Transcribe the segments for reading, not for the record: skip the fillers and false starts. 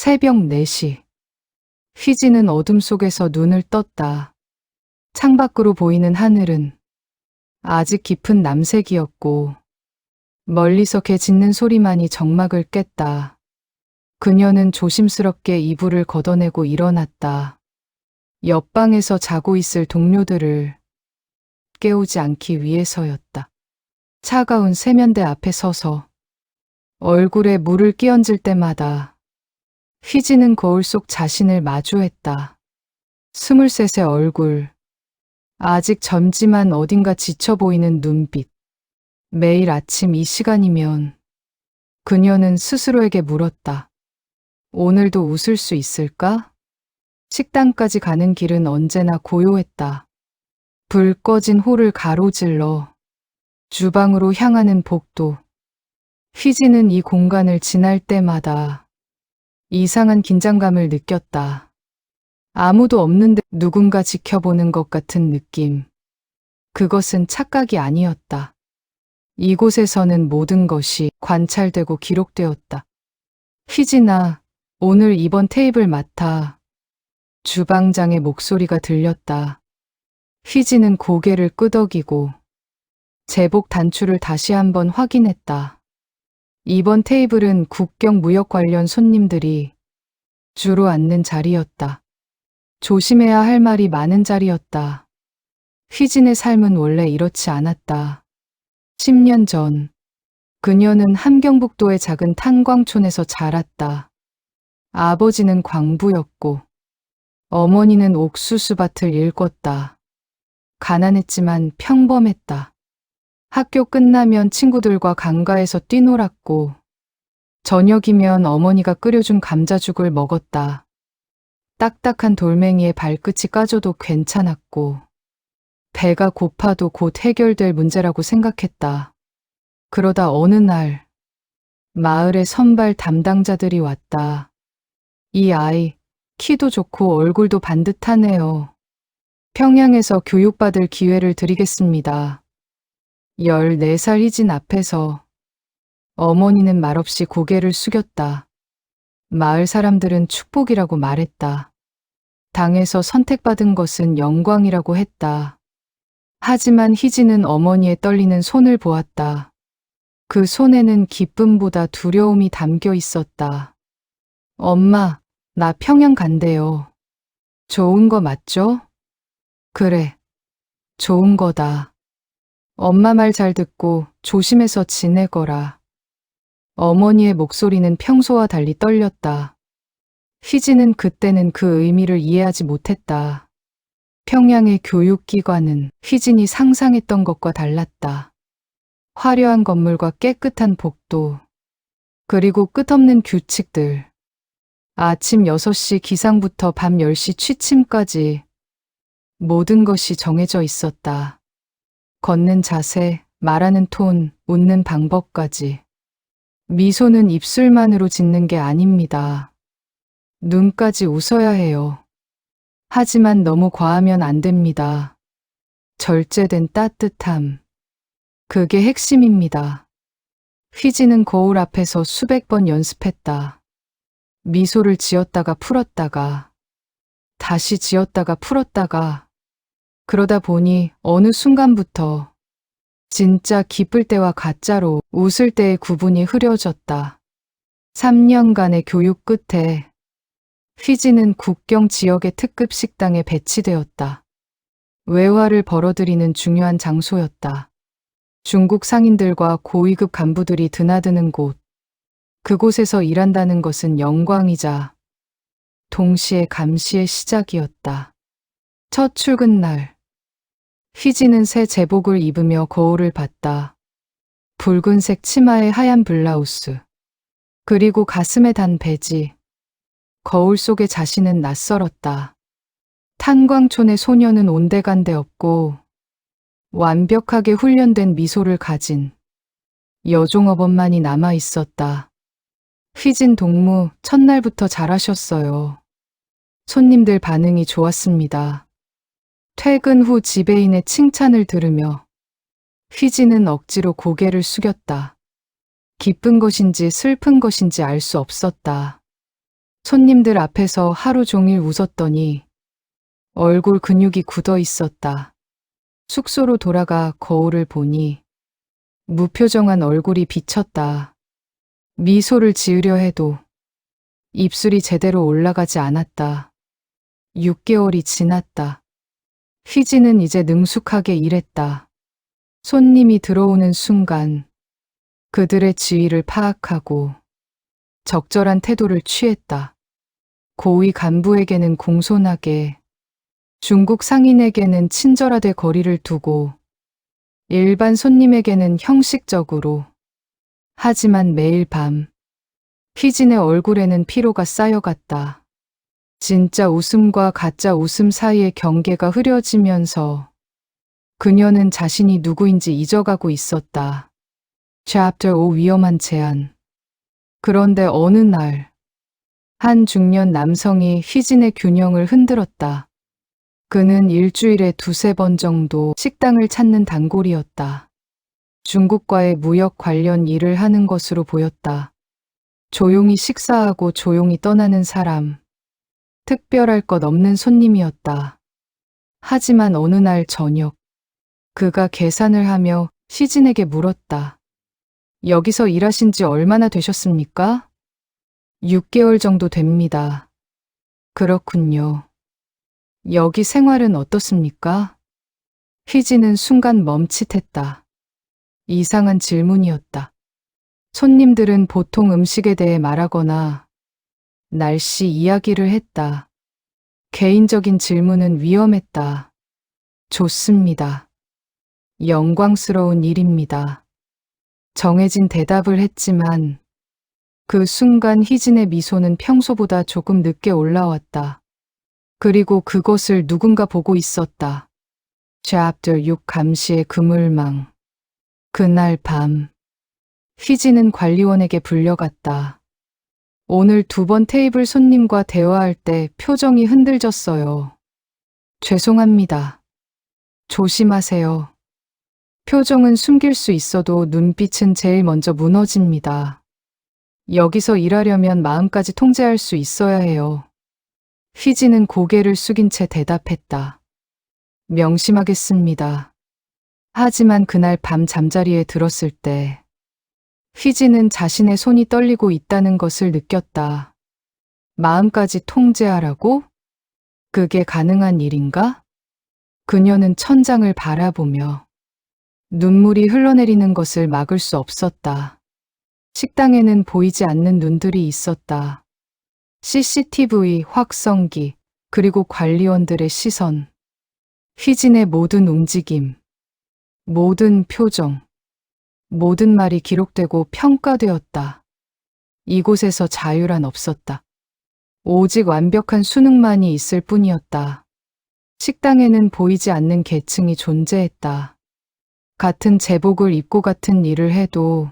새벽 4시. 휘지는 어둠 속에서 눈을 떴다. 창밖으로 보이는 하늘은 아직 깊은 남색이었고 멀리서 개 짖는 소리만이 정막을 깼다. 그녀는 조심스럽게 이불을 걷어내고 일어났다. 옆방에서 자고 있을 동료들을 깨우지 않기 위해서였다. 차가운 세면대 앞에 서서 얼굴에 물을 끼얹을 때마다 휘지는 거울 속 자신을 마주했다. 23의 얼굴, 아직 젊지만 어딘가 지쳐 보이는 눈빛. 매일 아침 이 시간이면 그녀는 스스로에게 물었다. 오늘도 웃을 수 있을까? 식당까지 가는 길은 언제나 고요했다. 불 꺼진 홀을 가로질러 주방으로 향하는 복도. 휘지는 이 공간을 지날 때마다 이상한 긴장감을 느꼈다. 아무도 없는데 누군가 지켜보는 것 같은 느낌. 그것은 착각이 아니었다. 이곳에서는 모든 것이 관찰되고 기록되었다. 휘지나, 오늘 이번 테이블 맡아. 주방장의 목소리가 들렸다. 휘지는 고개를 끄덕이고 제복 단추를 다시 한번 확인했다. 이번 테이블은 국경 무역 관련 손님들이 주로 앉는 자리였다. 조심해야 할 말이 많은 자리였다. 휘진의 삶은 원래 이렇지 않았다. 10년 전, 그녀는 함경북도의 작은 탄광촌에서 자랐다. 아버지는 광부였고, 어머니는 옥수수밭을 일궜다. 가난했지만 평범했다. 학교 끝나면 친구들과 강가에서 뛰놀았고, 저녁이면 어머니가 끓여준 감자죽을 먹었다. 딱딱한 돌멩이에 발끝이 까져도 괜찮았고, 배가 고파도 곧 해결될 문제라고 생각했다. 그러다 어느 날, 마을에 선발 담당자들이 왔다. 이 아이, 키도 좋고 얼굴도 반듯하네요. 평양에서 교육받을 기회를 드리겠습니다. 14살 희진 앞에서 어머니는 말없이 고개를 숙였다. 마을 사람들은 축복이라고 말했다. 당에서 선택받은 것은 영광이라고 했다. 하지만 희진은 어머니의 떨리는 손을 보았다. 그 손에는 기쁨보다 두려움이 담겨 있었다. 엄마, 나 평양 간대요. 좋은 거 맞죠? 그래, 좋은 거다. 엄마 말 잘 듣고 조심해서 지내거라. 어머니의 목소리는 평소와 달리 떨렸다. 휘지는 그때는 그 의미를 이해하지 못했다. 평양의 교육기관은 휘진이 상상했던 것과 달랐다. 화려한 건물과 깨끗한 복도, 그리고 끝없는 규칙들. 아침 6시 기상부터 밤 10시 취침까지 모든 것이 정해져 있었다. 걷는 자세, 말하는 톤, 웃는 방법까지. 미소는 입술만으로 짓는 게 아닙니다. 눈까지 웃어야 해요. 하지만 너무 과하면 안 됩니다. 절제된 따뜻함. 그게 핵심입니다. 휘지는 거울 앞에서 수백 번 연습했다. 미소를 지었다가 풀었다가, 다시 지었다가 풀었다가, 그러다 보니 어느 순간부터 진짜 기쁠 때와 가짜로 웃을 때의 구분이 흐려졌다. 3년간의 교육 끝에 휘지는 국경 지역의 특급 식당에 배치되었다. 외화를 벌어들이는 중요한 장소였다. 중국 상인들과 고위급 간부들이 드나드는 곳. 그곳에서 일한다는 것은 영광이자 동시에 감시의 시작이었다. 첫 출근 날, 휘지는 새 제복을 입으며 거울을 봤다. 붉은색 치마에 하얀 블라우스, 그리고 가슴에 단 배지. 거울 속의 자신은 낯설었다. 탄광촌의 소녀는 온데간데 없고 완벽하게 훈련된 미소를 가진 여종업원만이 남아 있었다. 휘진 동무, 첫날부터 잘하셨어요. 손님들 반응이 좋았습니다. 퇴근 후 지배인의 칭찬을 들으며 휘지는 억지로 고개를 숙였다. 기쁜 것인지 슬픈 것인지 알 수 없었다. 손님들 앞에서 하루 종일 웃었더니 얼굴 근육이 굳어 있었다. 숙소로 돌아가 거울을 보니 무표정한 얼굴이 비쳤다. 미소를 지으려 해도 입술이 제대로 올라가지 않았다. 6개월이 지났다. 휘지는 이제 능숙하게 일했다. 손님이 들어오는 순간 그들의 지위를 파악하고 적절한 태도를 취했다. 고위 간부에게는 공손하게, 중국 상인에게는 친절하게 거리를 두고 일반 손님에게는 형식적으로. 하지만 매일 밤 휘진의 얼굴에는 피로가 쌓여갔다. 진짜 웃음과 가짜 웃음 사이의 경계가 흐려지면서 그녀는 자신이 누구인지 잊어가고 있었다. Chapter 5 위험한 제안. 그런데 어느 날 한 중년 남성이 휘진의 균형을 흔들었다. 그는 일주일에 2~3번 정도 식당을 찾는 단골이었다. 중국과의 무역 관련 일을 하는 것으로 보였다. 조용히 식사하고 조용히 떠나는 사람. 특별할 것 없는 손님이었다. 하지만 어느 날 저녁, 그가 계산을 하며 휘진에게 물었다. 여기서 일하신 지 얼마나 되셨습니까? 6개월 정도 됩니다. 그렇군요. 여기 생활은 어떻습니까? 휘진은 순간 멈칫했다. 이상한 질문이었다. 손님들은 보통 음식에 대해 말하거나 날씨 이야기를 했다. 개인적인 질문은 위험했다. 좋습니다. 영광스러운 일입니다. 정해진 대답을 했지만 그 순간 휘진의 미소는 평소보다 조금 늦게 올라왔다. 그리고 그것을 누군가 보고 있었다. Chapter 6 감시의 그물망. 그날 밤 휘진은 관리원에게 불려갔다. 오늘 2번 테이블 손님과 대화할 때 표정이 흔들졌어요. 죄송합니다. 조심하세요. 표정은 숨길 수 있어도 눈빛은 제일 먼저 무너집니다. 여기서 일하려면 마음까지 통제할 수 있어야 해요. 휘진은 고개를 숙인 채 대답했다. 명심하겠습니다. 하지만 그날 밤 잠자리에 들었을 때 휘진은 자신의 손이 떨리고 있다는 것을 느꼈다. 마음까지 통제하라고? 그게 가능한 일인가? 그녀는 천장을 바라보며 눈물이 흘러내리는 것을 막을 수 없었다. 식당에는 보이지 않는 눈들이 있었다. CCTV, 확성기, 그리고 관리원들의 시선. 휘진의 모든 움직임, 모든 표정, 모든 말이 기록되고 평가되었다. 이곳에서 자유란 없었다. 오직 완벽한 수능만이 있을 뿐이었다. 식당에는 보이지 않는 계층이 존재했다. 같은 제복을 입고 같은 일을 해도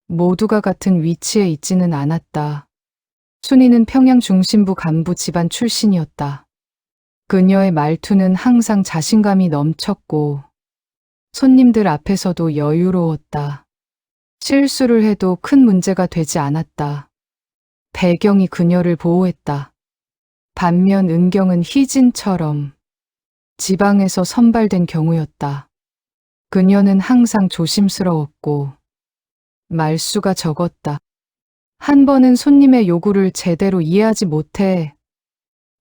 모두가 같은 위치에 있지는 않았다. 순이는 평양 중심부 간부 집안 출신이었다. 그녀의 말투는 항상 자신감이 넘쳤고 손님들 앞에서도 여유로웠다. 실수를 해도 큰 문제가 되지 않았다. 배경이 그녀를 보호했다. 반면 은경은 휘진처럼 지방에서 선발된 경우였다. 그녀는 항상 조심스러웠고 말수가 적었다. 한 번은 손님의 요구를 제대로 이해하지 못해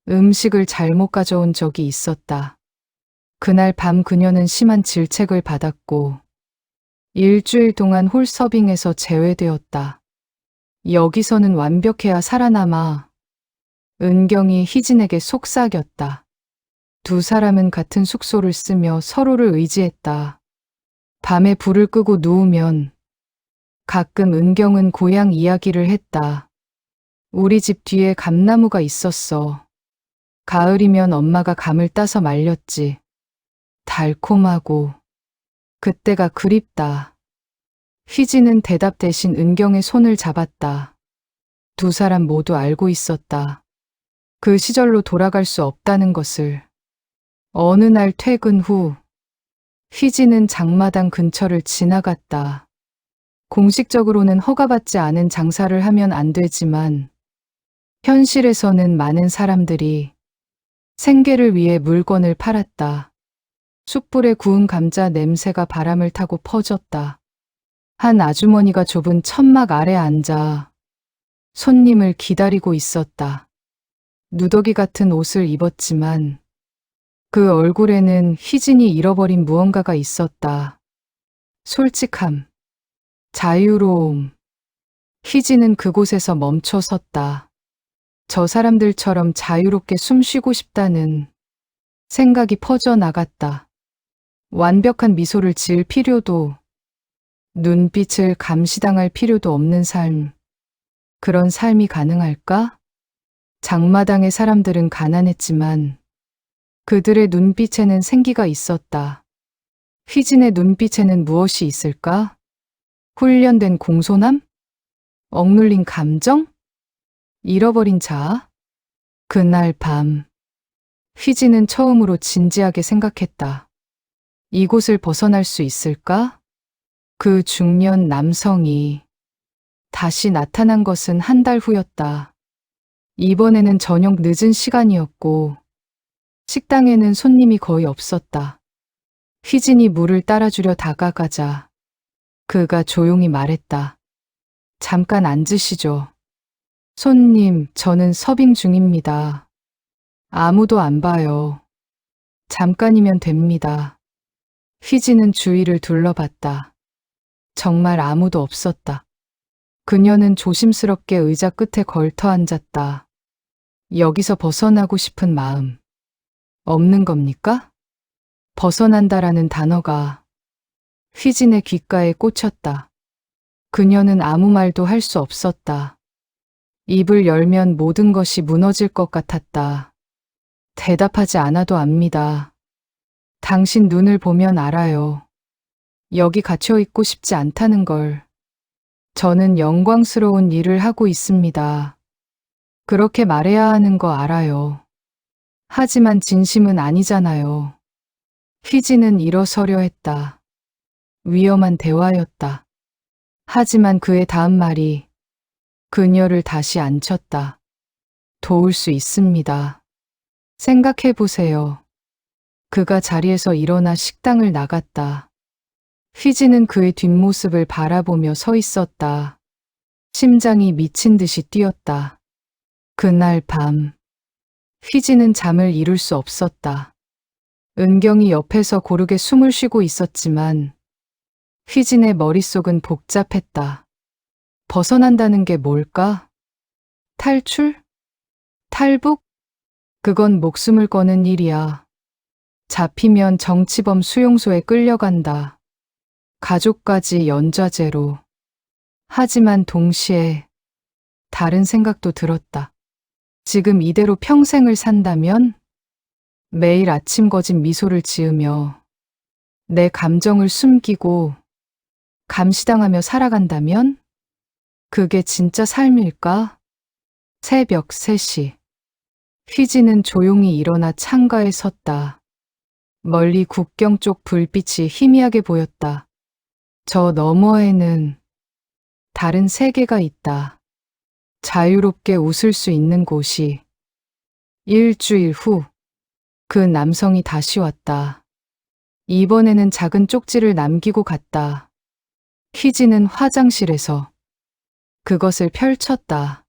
음식을 잘못 가져온 적이 있었다. 그날 밤 그녀는 심한 질책을 받았고 일주일 동안 홀서빙에서 제외되었다. 여기서는 완벽해야 살아남아. 은경이 휘진에게 속삭였다. 두 사람은 같은 숙소를 쓰며 서로를 의지했다. 밤에 불을 끄고 누우면 가끔 은경은 고향 이야기를 했다. 우리 집 뒤에 감나무가 있었어. 가을이면 엄마가 감을 따서 말렸지. 달콤하고 그때가 그립다. 휘진은 대답 대신 은경의 손을 잡았다. 두 사람 모두 알고 있었다. 그 시절로 돌아갈 수 없다는 것을. 어느 날 퇴근 후 휘진은 장마당 근처를 지나갔다. 공식적으로는 허가받지 않은 장사를 하면 안 되지만 현실에서는 많은 사람들이 생계를 위해 물건을 팔았다. 숯불에 구운 감자 냄새가 바람을 타고 퍼졌다. 한 아주머니가 좁은 천막 아래 앉아 손님을 기다리고 있었다. 누더기 같은 옷을 입었지만 그 얼굴에는 희진이 잃어버린 무언가가 있었다. 솔직함, 자유로움. 희진은 그곳에서 멈춰 섰다. 저 사람들처럼 자유롭게 숨쉬고 싶다는 생각이 퍼져나갔다. 완벽한 미소를 지을 필요도, 눈빛을 감시당할 필요도 없는 삶. 그런 삶이 가능할까? 장마당의 사람들은 가난했지만 그들의 눈빛에는 생기가 있었다. 희진의 눈빛에는 무엇이 있을까? 훈련된 공손함? 억눌린 감정? 잃어버린 자아? 그날 밤, 희진은 처음으로 진지하게 생각했다. 이곳을 벗어날 수 있을까? 그 중년 남성이 다시 나타난 것은 한 달 후였다. 이번에는 저녁 늦은 시간이었고 식당에는 손님이 거의 없었다. 희진이 물을 따라주려 다가가자 그가 조용히 말했다. 잠깐 앉으시죠. 손님, 저는 서빙 중입니다. 아무도 안 봐요. 잠깐이면 됩니다. 희진은 주위를 둘러봤다. 정말 아무도 없었다. 그녀는 조심스럽게 의자 끝에 걸터 앉았다. 여기서 벗어나고 싶은 마음 없는 겁니까? 벗어난다라는 단어가 희진의 귓가에 꽂혔다. 그녀는 아무 말도 할 수 없었다. 입을 열면 모든 것이 무너질 것 같았다. 대답하지 않아도 압니다. 당신 눈을 보면 알아요. 여기 갇혀 있고 싶지 않다는 걸. 저는 영광스러운 일을 하고 있습니다. 그렇게 말해야 하는 거 알아요. 하지만 진심은 아니잖아요. 희진은 일어서려 했다. 위험한 대화였다. 하지만 그의 다음 말이 그녀를 다시 앉혔다. 도울 수 있습니다. 생각해 보세요. 그가 자리에서 일어나 식당을 나갔다. 희진은 그의 뒷모습을 바라보며 서 있었다. 심장이 미친 듯이 뛰었다. 그날 밤, 희진은 잠을 이룰 수 없었다. 은경이 옆에서 고르게 숨을 쉬고 있었지만 희진의 머릿속은 복잡했다. 벗어난다는 게 뭘까? 탈출? 탈북? 그건 목숨을 거는 일이야. 잡히면 정치범 수용소에 끌려간다. 가족까지 연좌제로. 하지만 동시에 다른 생각도 들었다. 지금 이대로 평생을 산다면 매일 아침 거진 미소를 지으며 내 감정을 숨기고 감시당하며 살아간다면 그게 진짜 삶일까? 새벽 3시. 희진은 조용히 일어나 창가에 섰다. 멀리 국경 쪽 불빛이 희미하게 보였다. 저 너머에는 다른 세계가 있다. 자유롭게 웃을 수 있는 곳이. 일주일 후, 그 남성이 다시 왔다. 이번에는 작은 쪽지를 남기고 갔다. 희진은 화장실에서 그것을 펼쳤다.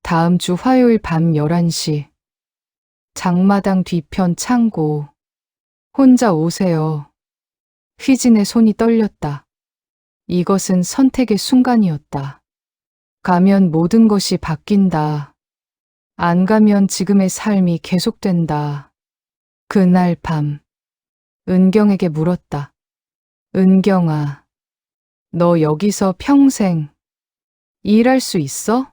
다음 주 화요일 밤 11시. 장마당 뒤편 창고. 혼자 오세요. 희진의 손이 떨렸다. 이것은 선택의 순간이었다. 가면 모든 것이 바뀐다. 안 가면 지금의 삶이 계속된다. 그날 밤, 은경에게 물었다. 은경아, 너 여기서 평생 일할 수 있어?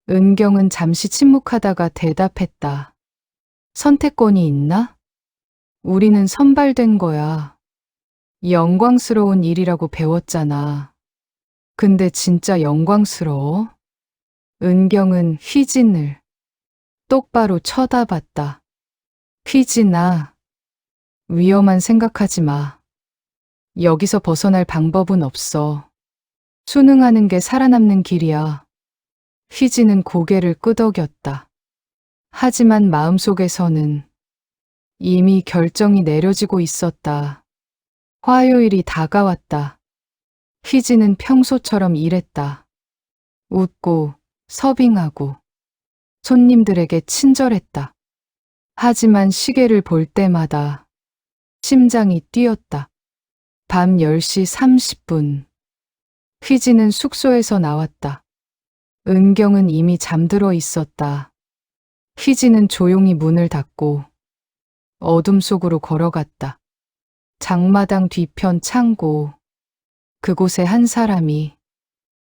은경은 잠시 침묵하다가 대답했다. 선택권이 있나? 우리는 선발된 거야. 영광스러운 일이라고 배웠잖아. 근데 진짜 영광스러워? 은경은 희진을 똑바로 쳐다봤다. 희진아, 위험한 생각하지 마. 여기서 벗어날 방법은 없어. 순응하는 게 살아남는 길이야. 휘지는 고개를 끄덕였다. 하지만 마음속에서는 이미 결정이 내려지고 있었다. 화요일이 다가왔다. 휘지는 평소처럼 일했다. 웃고 서빙하고 손님들에게 친절했다. 하지만 시계를 볼 때마다 심장이 뛰었다. 밤 10시 30분. 휘지는 숙소에서 나왔다. 은경은 이미 잠들어 있었다. 휘지는 조용히 문을 닫고 어둠 속으로 걸어갔다. 장마당 뒤편 창고. 그곳에 한 사람이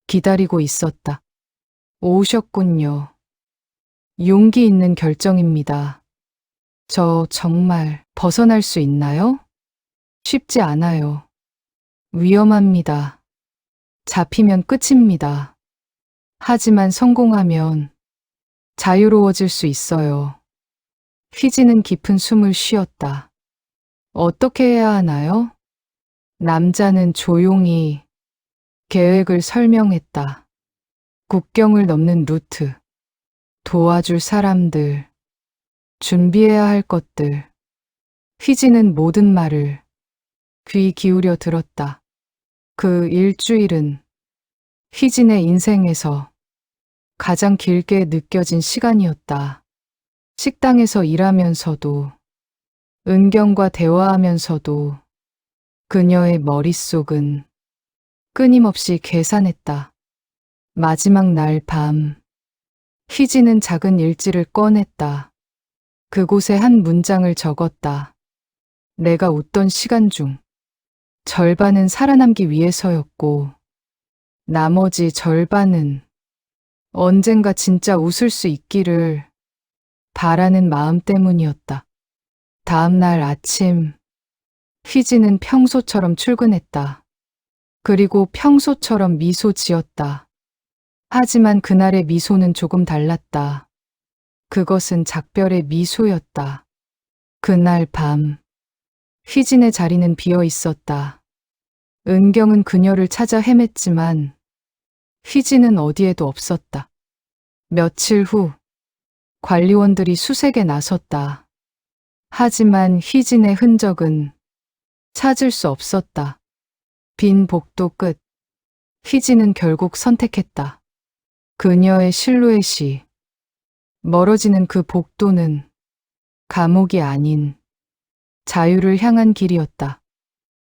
기다리고 있었다. 오셨군요. 용기 있는 결정입니다. 저 정말 벗어날 수 있나요? 쉽지 않아요. 위험합니다. 잡히면 끝입니다. 하지만 성공하면 자유로워질 수 있어요. 휘지는 깊은 숨을 쉬었다. 어떻게 해야 하나요? 남자는 조용히 계획을 설명했다. 국경을 넘는 루트, 도와줄 사람들, 준비해야 할 것들. 휘지는 모든 말을 귀 기울여 들었다. 그 일주일은 휘진의 인생에서 가장 길게 느껴진 시간이었다. 식당에서 일하면서도, 은경과 대화하면서도 그녀의 머릿속은 끊임없이 계산했다. 마지막 날 밤, 휘지는 작은 일지를 꺼냈다. 그곳에 한 문장을 적었다. 내가 웃던 시간 중 절반은 살아남기 위해서였고, 나머지 절반은 언젠가 진짜 웃을 수 있기를 바라는 마음 때문이었다. 다음 날 아침, 휘지는 평소처럼 출근했다. 그리고 평소처럼 미소 지었다. 하지만 그날의 미소는 조금 달랐다. 그것은 작별의 미소였다. 그날 밤, 휘진의 자리는 비어 있었다. 은경은 그녀를 찾아 헤맸지만 휘진은 어디에도 없었다. 며칠 후, 관리원들이 수색에 나섰다. 하지만 휘진의 흔적은 찾을 수 없었다. 빈 복도 끝, 휘진은 결국 선택했다. 그녀의 실루엣이 멀어지는 그 복도는 감옥이 아닌 자유를 향한 길이었다.